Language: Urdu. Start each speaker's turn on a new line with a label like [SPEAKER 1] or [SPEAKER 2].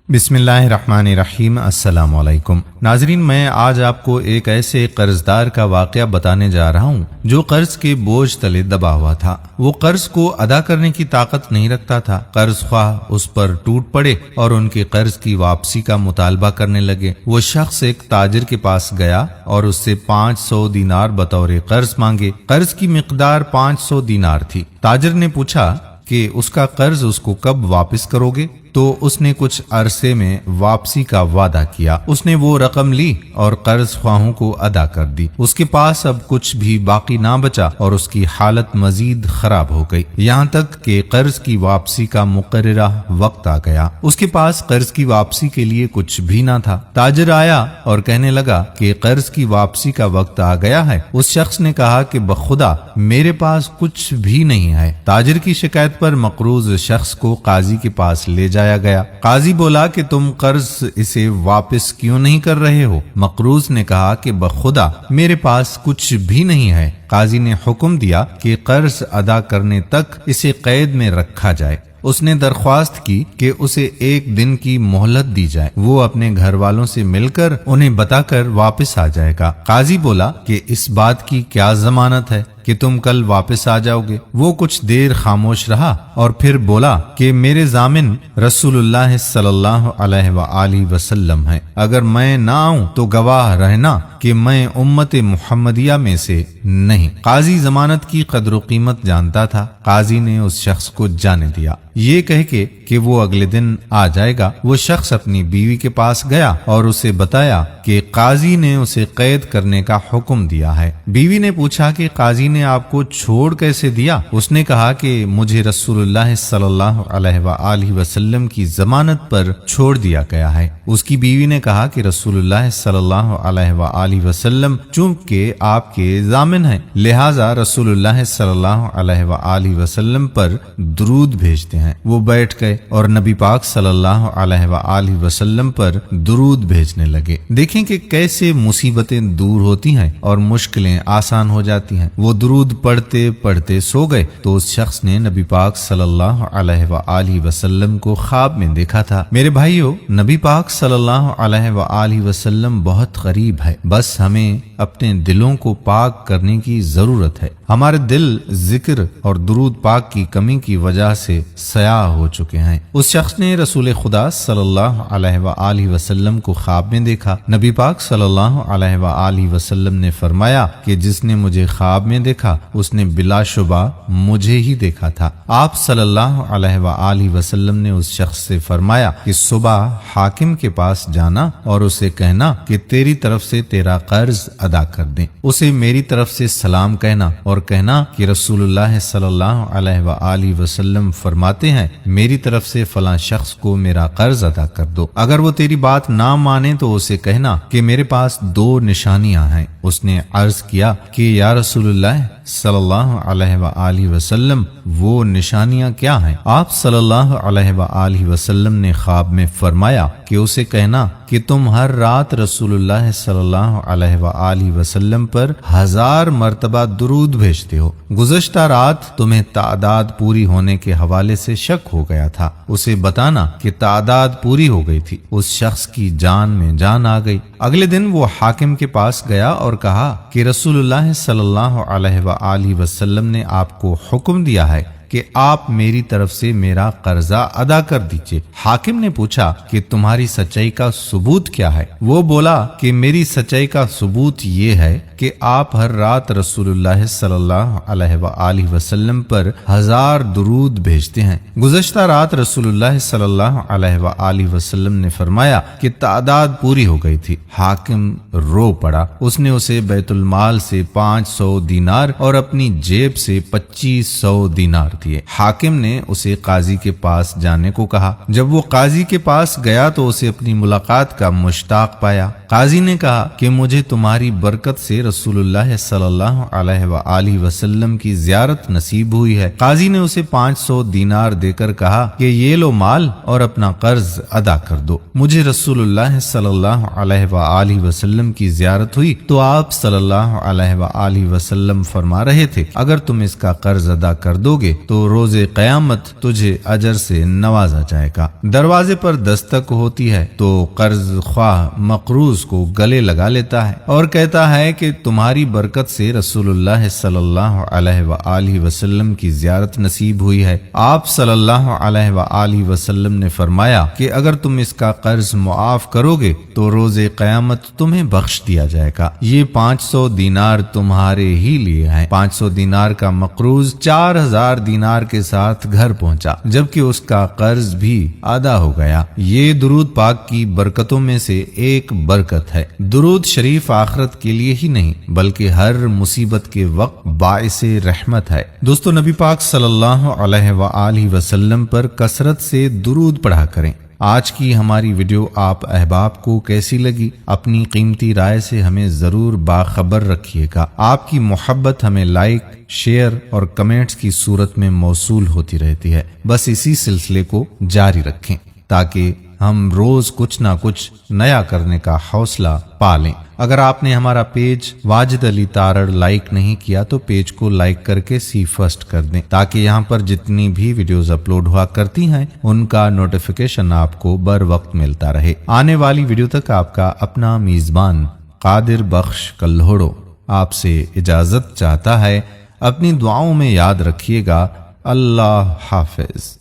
[SPEAKER 1] بسم اللہ الرحمن الرحیم۔ السلام علیکم ناظرین، میں آج آپ کو ایک ایسے قرضدار کا واقعہ بتانے جا رہا ہوں جو قرض کے بوجھ تلے دبا ہوا تھا۔ وہ قرض کو ادا کرنے کی طاقت نہیں رکھتا تھا۔ قرض خواہ اس پر ٹوٹ پڑے اور ان کے قرض کی واپسی کا مطالبہ کرنے لگے۔ وہ شخص ایک تاجر کے پاس گیا اور اس سے 500 دینار بطور قرض مانگے۔ قرض کی مقدار 500 دینار تھی۔ تاجر نے پوچھا کہ اس کا قرض اس کو کب واپس کرو گے؟ تو اس نے کچھ عرصے میں واپسی کا وعدہ کیا۔ اس نے وہ رقم لی اور قرض خواہوں کو ادا کر دی۔ اس کے پاس اب کچھ بھی باقی نہ بچا اور اس کی حالت مزید خراب ہو گئی، یہاں تک کہ قرض کی واپسی کا مقررہ وقت آ گیا۔ اس کے پاس قرض کی واپسی کے لیے کچھ بھی نہ تھا۔ تاجر آیا اور کہنے لگا کہ قرض کی واپسی کا وقت آ گیا ہے۔ اس شخص نے کہا کہ بخدا میرے پاس کچھ بھی نہیں ہے۔ تاجر کی شکایت پر مقروض شخص کو قاضی کے پاس لے جایا گیا۔ قاضی بولا کہ تم قرض اسے واپس کیوں نہیں کر رہے ہو؟ مقروض نے کہا کہ بخدا میرے پاس کچھ بھی نہیں ہے۔ قاضی نے حکم دیا کہ قرض ادا کرنے تک اسے قید میں رکھا جائے۔ اس نے درخواست کی کہ اسے 1 دن کی مہلت دی جائے، وہ اپنے گھر والوں سے مل کر انہیں بتا کر واپس آ جائے گا۔ قاضی بولا کہ اس بات کی کیا ضمانت ہے کہ تم کل واپس آ جاؤ گے؟ وہ کچھ دیر خاموش رہا اور پھر بولا کہ میرے ضامن رسول اللہ صلی اللہ علیہ وآلہ وسلم ہیں، اگر میں نہ آؤں تو گواہ رہنا کہ میں امت محمدیہ میں سے نہیں۔ قاضی ضمانت کی قدر و قیمت جانتا تھا۔ قاضی نے اس شخص کو جانے دیا، یہ کہہ کے کہ وہ اگلے دن آ جائے گا۔ وہ شخص اپنی بیوی کے پاس گیا اور اسے بتایا کہ قاضی نے اسے قید کرنے کا حکم دیا ہے۔ بیوی نے پوچھا کہ قاضی نے آپ کو چھوڑ کیسے دیا؟ اس نے کہا کہ مجھے رسول اللہ صلی اللہ علیہ وآلہ وسلم کی ضمانت پر چھوڑ دیا گیا ہے۔ اس کی بیوی نے کہا کہ رسول اللہ صلی اللہ علیہ وآلہ وسلم چونکہ آپ کے ضامن ہیں، لہٰذا رسول اللہ صلی اللہ علیہ وآلہ وسلم پر درود بھیجتے ہیں۔ وہ بیٹھ گئے اور نبی پاک صلی اللہ علیہ وآلہ وسلم پر درود بھیجنے لگے۔ دیکھیں کہ کیسے مصیبتیں دور ہوتی ہیں اور مشکلیں آسان ہو جاتی ہیں۔ وہ درود پڑھتے پڑھتے سو گئے تو اس شخص نے نبی پاک صلی اللہ علیہ وآلہ وسلم کو خواب میں دیکھا تھا۔ میرے بھائیو، نبی پاک صلی اللہ علیہ وآلہ وسلم بہت قریب ہے، بس ہمیں اپنے دلوں کو پاک کرنے کی ضرورت ہے۔ ہمارے دل ذکر اور درود پاک کی کمی کی وجہ سے سیاہ ہو چکے ہیں۔ اس شخص نے رسول خدا صلی اللہ علیہ وآلہ وسلم کو خواب میں دیکھا۔ نبی پاک صلی اللہ علیہ وآلہ وسلم نے فرمایا کہ جس نے مجھے خواب میں دیکھا اس نے بلا شبہ مجھے ہی دیکھا تھا۔ آپ صلی اللہ علیہ وآلہ وسلم نے اس شخص سے فرمایا کہ صبح حاکم کے پاس جانا اور اسے کہنا کہ تیری طرف سے تیرا قرض ادا کر دیں۔ اسے میری طرف سے سلام کہنا اور کہنا کہ رسول اللہ صلی اللہ علیہ وآلہ وسلم فرماتے ہیں میری طرف سے فلاں شخص کو میرا قرض ادا کر دو۔ اگر وہ تیری بات نہ مانے تو اسے کہنا کہ میرے پاس 2 نشانیاں ہیں۔ اس نے عرض کیا کہ یا رسول اللہ صلی اللہ علیہ وآلہ وسلم وہ نشانیاں کیا ہیں؟ آپ صلی اللہ علیہ وآلہ وسلم نے خواب میں فرمایا کہ اسے کہنا کہ تم ہر رات رسول اللہ صلی اللہ علیہ وآلہ وسلم پر 1000 مرتبہ درود بھیجتے ہو۔ گزشتہ رات تمہیں تعداد پوری ہونے کے حوالے سے شک ہو گیا تھا، اسے بتانا کہ تعداد پوری ہو گئی تھی۔ اس شخص کی جان میں جان آ گئی۔ اگلے دن وہ حاکم کے پاس گیا اور کہا کہ رسول اللہ صلی اللہ علیہ وآلہ وسلم نے آپ کو حکم دیا ہے کہ آپ میری طرف سے میرا قرضہ ادا کر دیجئے۔ حاکم نے پوچھا کہ تمہاری سچائی کا ثبوت کیا ہے؟ وہ بولا کہ میری سچائی کا ثبوت یہ ہے کہ آپ ہر رات رسول اللہ صلی اللہ علیہ وآلہ وسلم پر 1000 درود بھیجتے ہیں۔ گزشتہ رات رسول اللہ صلی اللہ علیہ وآلہ وسلم نے فرمایا کہ تعداد پوری ہو گئی تھی۔ حاکم رو پڑا۔ اس نے اسے بیت المال سے 500 دینار اور اپنی جیب سے 2500 دینار دیے۔ حاکم نے اسے قاضی کے پاس جانے کو کہا۔ جب وہ قاضی کے پاس گیا تو اسے اپنی ملاقات کا مشتاق پایا۔ قاضی نے کہا کہ مجھے تمہاری برکت سے رسول اللہ صلی اللہ علیہ وآلہ وسلم کی زیارت نصیب ہوئی ہے۔ قاضی نے اسے 500 دینار دے کر کہا کہ یہ لو مال اور اپنا قرض ادا کر دو۔ مجھے رسول اللہ صلی اللہ علیہ وآلہ وسلم کی زیارت ہوئی تو آپ صلی اللہ علیہ وآلہ وسلم فرما رہے تھے اگر تم اس کا قرض ادا کر دو گے تو روز قیامت تجھے اجر سے نوازا جائے گا۔ دروازے پر دستک ہوتی ہے تو قرض خواہ مقروض کو گلے لگا لیتا ہے اور کہتا ہے کہ تمہاری برکت سے رسول اللہ صلی اللہ علیہ وآلہ وسلم کی زیارت نصیب ہوئی ہے۔ آپ صلی اللہ علیہ وآلہ وسلم نے فرمایا کہ اگر تم اس کا قرض معاف کرو گے تو روز قیامت تمہیں بخش دیا جائے گا۔ یہ 500 دینار تمہارے ہی لیے ہیں۔ 500 دینار کا مقروض 4000 دینار کے ساتھ گھر پہنچا جبکہ اس کا قرض بھی ادا ہو گیا۔ یہ درود پاک کی برکتوں میں سے ایک برکت ہے۔ درود شریف آخرت کے لیے ہی نہیں بلکہ ہر مصیبت کے وقت باعث رحمت ہے۔ دوستو، نبی پاک صلی اللہ علیہ وآلہ وسلم پر کثرت سے درود پڑھا کریں۔ آج کی ہماری ویڈیو آپ احباب کو کیسی لگی؟ اپنی قیمتی رائے سے ہمیں ضرور باخبر رکھیے گا۔ آپ کی محبت ہمیں لائک، شیئر اور کمنٹس کی صورت میں موصول ہوتی رہتی ہے۔ بس اسی سلسلے کو جاری رکھیں تاکہ ہم روز کچھ نہ کچھ نیا کرنے کا حوصلہ پالیں۔ اگر آپ نے ہمارا پیج واجد علی تارڑ لائک نہیں کیا تو پیج کو لائک کر کے سی فرسٹ کر دیں تاکہ یہاں پر جتنی بھی ویڈیوز اپلوڈ ہوا کرتی ہیں ان کا نوٹیفیکیشن آپ کو بر وقت ملتا رہے۔ آنے والی ویڈیو تک آپ کا اپنا میزبان قادر بخش کلہوڑو آپ سے اجازت چاہتا ہے۔ اپنی دعاؤں میں یاد رکھیے گا۔ اللہ حافظ۔